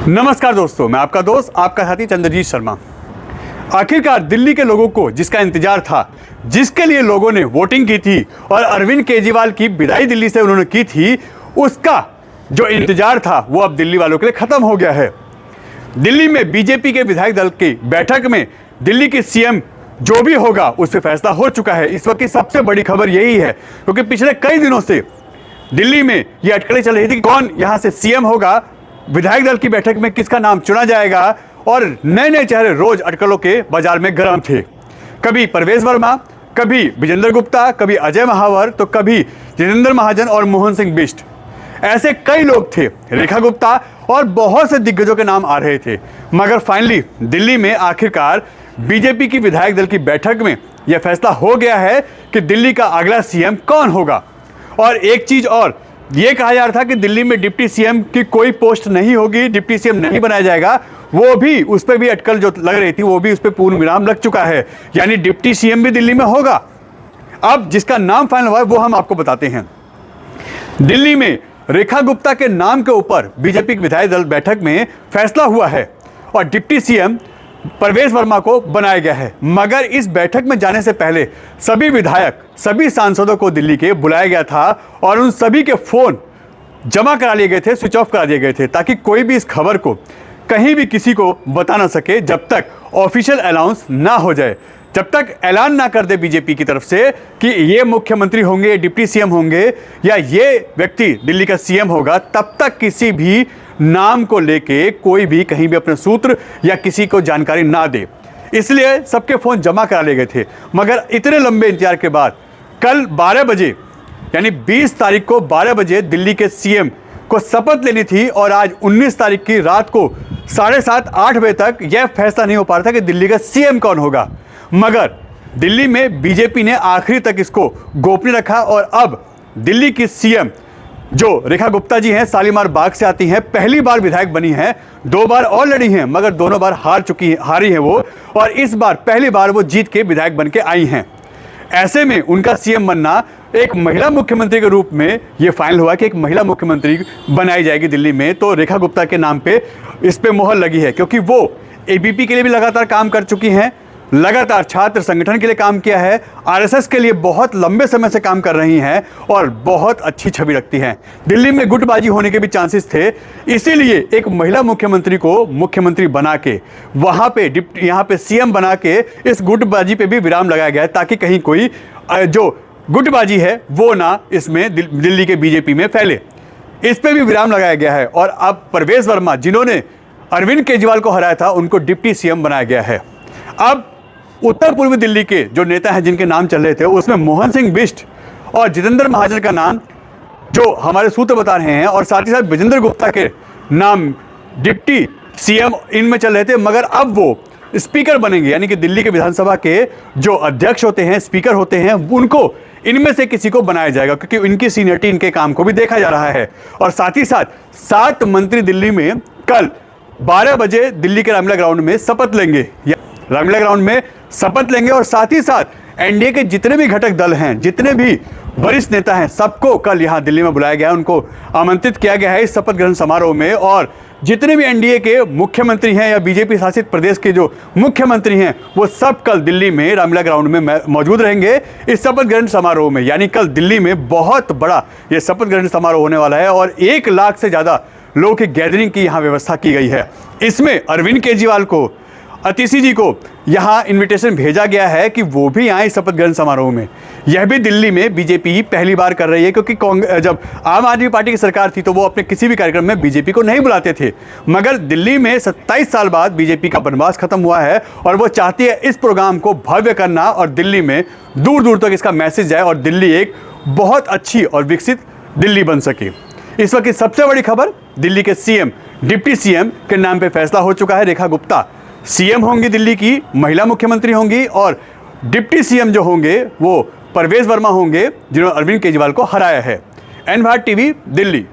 नमस्कार दोस्तों, मैं आपका दोस्त आपका साथी चंद्रजीत शर्मा। आखिरकार दिल्ली के लोगों को जिसका इंतजार था, जिसके लिए लोगों ने वोटिंग की थी और अरविंद केजरीवाल की विदाई दिल्ली से उन्होंने की थी, उसका जो इंतजार था वो अब दिल्ली वालों के लिए खत्म हो गया है। दिल्ली में बीजेपी के विधायक दल की बैठक में दिल्ली की सीएम जो भी होगा उस पर फैसला हो चुका है। इस वक्त की सबसे बड़ी खबर यही है, क्योंकि पिछले कई दिनों से दिल्ली में ये अटकलें चल रही थी कि कौन यहाँ से सीएम होगा, विधायक दल की बैठक में किसका नाम चुना जाएगा, और नए नए चेहरे रोज अटकलों के बाजार में गर्म थे। कभी परवेज वर्मा, कभी विजेंद्र गुप्ता, कभी अजय महावर, तो कभी जितेंद्र महाजन और मोहन सिंह बिष्ट, ऐसे कई लोग थे, रेखा गुप्ता और बहुत से दिग्गजों के नाम आ रहे थे। मगर फाइनली दिल्ली में आखिरकार बीजेपी की विधायक दल की बैठक में यह फैसला हो गया है कि दिल्ली का अगला सीएम कौन होगा। और एक चीज और, ये कहा जा रहा था कि दिल्ली में डिप्टी सीएम की कोई पोस्ट नहीं होगी, डिप्टी सीएम नहीं बनाया जाएगा, वो भी उस पर भी अटकल जो लग रही थी वो भी उस पर पूर्ण विराम लग चुका है, यानी डिप्टी सीएम भी दिल्ली में होगा। अब जिसका नाम फाइनल हुआ है वो हम आपको बताते हैं। दिल्ली में रेखा गुप्ता के नाम के ऊपर बीजेपी की विधायक दल बैठक में फैसला हुआ है और डिप्टी सीएम परवेज वर्मा को बनाया गया है। मगर इस बैठक में जाने से पहले सभी विधायक, सभी सांसदों को दिल्ली के बुलाया गया था और उन सभी के फोन जमा करा लिए गए थे, स्विच ऑफ करा दिए गए थे, ताकि कोई भी इस खबर को कहीं भी किसी को बता ना सके जब तक ऑफिशियल अनाउंस ना हो जाए, जब तक ऐलान ना कर दे बीजेपी की तरफ से कि ये मुख्यमंत्री होंगे, डिप्टी सीएम होंगे या ये व्यक्ति दिल्ली का सीएम होगा, तब तक किसी भी नाम को लेके कोई भी कहीं भी अपने सूत्र या किसी को जानकारी ना दे। इसलिए सबके फोन जमा करा लिए गए थे। मगर इतने लंबे इंतजार के बाद कल 12 बजे यानी 20 तारीख को 12 बजे दिल्ली के सीएम को शपथ लेनी थी और आज 19 तारीख की रात को 7:30-8 बजे तक यह फैसला नहीं हो पा रहा था कि दिल्ली का सीएम कौन होगा। मगर दिल्ली में बीजेपी ने आखिरी तक इसको गोपनीय रखा और अब दिल्ली की सीएम जो रेखा गुप्ता जी हैं, शालीमार बाग से आती हैं, पहली बार विधायक बनी हैं, 2 बार और लड़ी हैं मगर दोनों बार हारी हैं वो, और इस बार पहली बार वो जीत के विधायक बन के आई हैं। ऐसे में उनका सीएम बनना एक महिला मुख्यमंत्री के रूप में ये फाइनल हुआ कि एक महिला मुख्यमंत्री बनाई जाएगी दिल्ली में। तो रेखा गुप्ता के नाम पे इस पे मोहर लगी है, क्योंकि वो एबीपी के लिए भी लगातार काम कर चुकी हैं, लगातार छात्र संगठन के लिए काम किया है, आरएसएस के लिए बहुत लंबे समय से काम कर रही हैं और बहुत अच्छी छवि रखती हैं। दिल्ली में गुटबाजी होने के भी चांसेस थे, इसीलिए एक महिला मुख्यमंत्री को मुख्यमंत्री बना के वहाँ पे यहाँ पे सीएम बना के इस गुटबाजी पे भी विराम लगाया गया है, ताकि कहीं कोई जो गुटबाजी है वो ना इसमें दिल्ली के बीजेपी में फैले। इस पे भी विराम लगाया गया है और अब परवेज वर्मा, जिन्होंने अरविंद केजरीवाल को हराया था, उनको डिप्टी सीएम बनाया गया है। अब उत्तर पूर्वी दिल्ली के जो नेता हैं जिनके नाम चल रहे थे, उसमें मोहन सिंह बिष्ट और जितेंद्र महाजन का नाम जो हमारे सूत्र बता रहे हैं, और साथ ही साथ विजेंद्र गुप्ता के नाम डिप्टी सीएम इनमें चल रहे थे। मगर अब वो स्पीकर बनेंगे, यानी कि दिल्ली के विधानसभा के जो अध्यक्ष होते हैं, स्पीकर होते हैं, उनको इनमें से किसी को बनाया जाएगा, क्योंकि इनकी सीनियरिटी, इनके काम को भी देखा जा रहा है। और साथ ही साथ 7 मंत्री दिल्ली में कल 12 बजे दिल्ली के रामलीला ग्राउंड में शपथ लेंगे, रामलीला ग्राउंड में शपथ लेंगे। और साथ ही साथ एनडीए के जितने भी घटक दल हैं, जितने भी वरिष्ठ नेता हैं, सबको कल यहाँ दिल्ली में बुलाया गया है, उनको आमंत्रित किया गया है इस शपथ ग्रहण समारोह में। और जितने भी एनडीए के मुख्यमंत्री हैं या बीजेपी शासित प्रदेश के जो मुख्यमंत्री हैं, वो सब कल दिल्ली में रामलीला ग्राउंड में मौजूद रहेंगे इस शपथ ग्रहण समारोह में। यानी कल दिल्ली में बहुत बड़ा ये शपथ ग्रहण समारोह होने वाला है और 1 लाख से ज़्यादा लोगों की गैदरिंग की यहाँ व्यवस्था की गई है। इसमें अरविंद केजरीवाल को, अतिशी जी को यहाँ इनविटेशन भेजा गया है कि वो भी आए शपथ ग्रहण समारोह में। यह भी दिल्ली में बीजेपी पहली बार कर रही है, क्योंकि जब आम आदमी पार्टी की सरकार थी तो वो अपने किसी भी कार्यक्रम में बीजेपी को नहीं बुलाते थे। मगर दिल्ली में 27 साल बाद बीजेपी का वनवास खत्म हुआ है और वो चाहती है इस प्रोग्राम को भव्य करना और दिल्ली में दूर दूर तक इसका मैसेज जाए और दिल्ली एक बहुत अच्छी और विकसित दिल्ली बन सके। इस वक्त की सबसे बड़ी खबर, दिल्ली के सीएम, डिप्टी सीएम के नाम पर फैसला हो चुका है। रेखा गुप्ता सीएम होंगी, दिल्ली की महिला मुख्यमंत्री होंगी, और डिप्टी सीएम जो होंगे वो परवेज वर्मा होंगे, जिन्होंने अरविंद केजरीवाल को हराया है। N Bharat TV, Delhi.